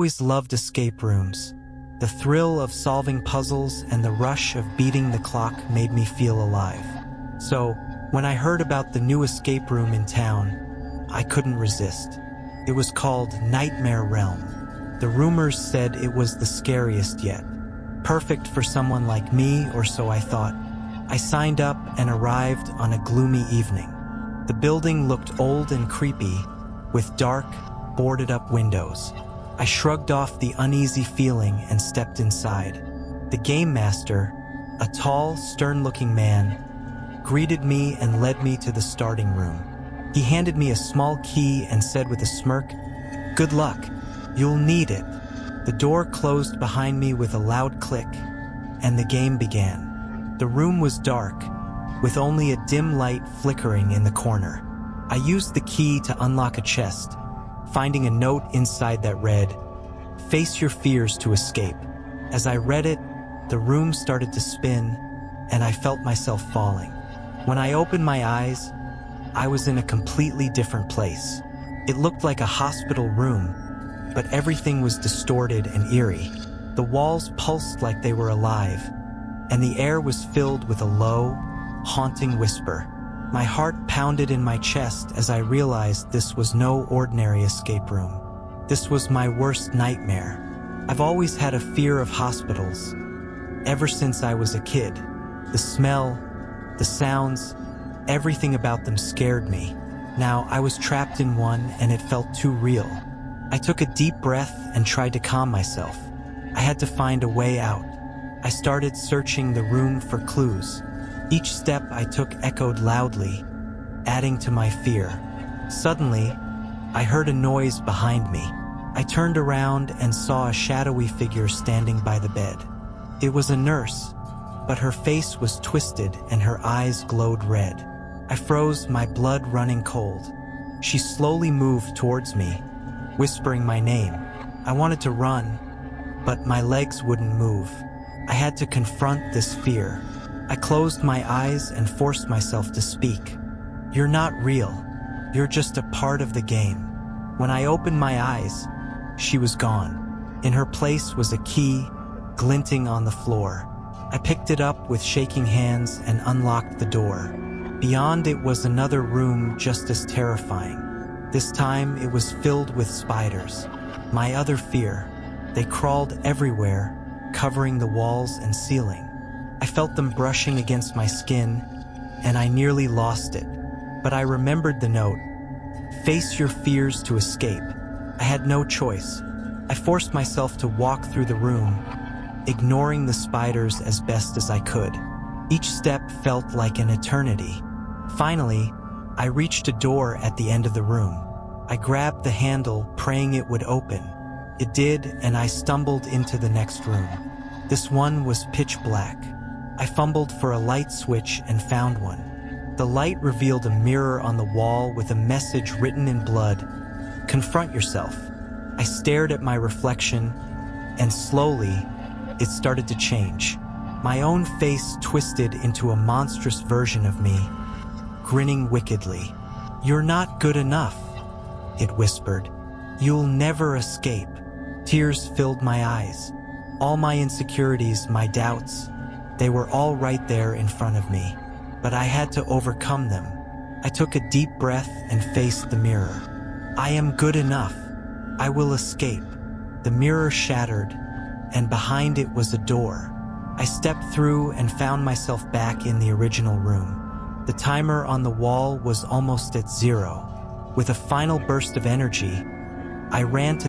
always loved escape rooms. The thrill of solving puzzles and the rush of beating the clock made me feel alive. So, when I heard about the new escape room in town, I couldn't resist. It was called Nightmare Realm. The rumors said it was the scariest yet. Perfect for someone like me, or so I thought. I signed up and arrived on a gloomy evening. The building looked old and creepy, with dark, boarded-up windows. I shrugged off the uneasy feeling and stepped inside. The game master, a tall, stern-looking man, greeted me and led me to the starting room. He handed me a small key and said with a smirk, "Good luck. You'll need it." The door closed behind me with a loud click, and the game began. The room was dark, with only a dim light flickering in the corner. I used the key to unlock a chest, finding a note inside that read, "Face your fears to escape." As I read it, the room started to spin, and I felt myself falling. When I opened my eyes, I was in a completely different place. It looked like a hospital room, but everything was distorted and eerie. The walls pulsed like they were alive, and the air was filled with a low, haunting whisper. My heart pounded in my chest as I realized this was no ordinary escape room. This was my worst nightmare. I've always had a fear of hospitals, ever since I was a kid. The smell, the sounds, everything about them scared me. Now I was trapped in one, and it felt too real. I took a deep breath and tried to calm myself. I had to find a way out. I started searching the room for clues. Each step I took echoed loudly, adding to my fear. Suddenly, I heard a noise behind me. I turned around and saw a shadowy figure standing by the bed. It was a nurse, but her face was twisted and her eyes glowed red. I froze, my blood running cold. She slowly moved towards me, whispering my name. I wanted to run, but my legs wouldn't move. I had to confront this fear. I closed my eyes and forced myself to speak. "You're not real. You're just a part of the game." When I opened my eyes, she was gone. In her place was a key, glinting on the floor. I picked it up with shaking hands and unlocked the door. Beyond it was another room just as terrifying. This time it was filled with spiders. My other fear. They crawled everywhere, covering the walls and ceiling. I felt them brushing against my skin, and I nearly lost it. But I remembered the note, "Face your fears to escape." I had no choice. I forced myself to walk through the room, ignoring the spiders as best as I could. Each step felt like an eternity. Finally, I reached a door at the end of the room. I grabbed the handle, praying it would open. It did, and I stumbled into the next room. This one was pitch black. I fumbled for a light switch and found one. The light revealed a mirror on the wall with a message written in blood, "Confront yourself." I stared at my reflection, and slowly, it started to change. My own face twisted into a monstrous version of me, grinning wickedly. "You're not good enough," it whispered. "You'll never escape." Tears filled my eyes. All my insecurities, my doubts, they were all right there in front of me. But I had to overcome them. I took a deep breath and faced the mirror. "I am good enough. I will escape." The mirror shattered, and behind it was a door. I stepped through and found myself back in the original room. The timer on the wall was almost at 0. With a final burst of energy, I ran to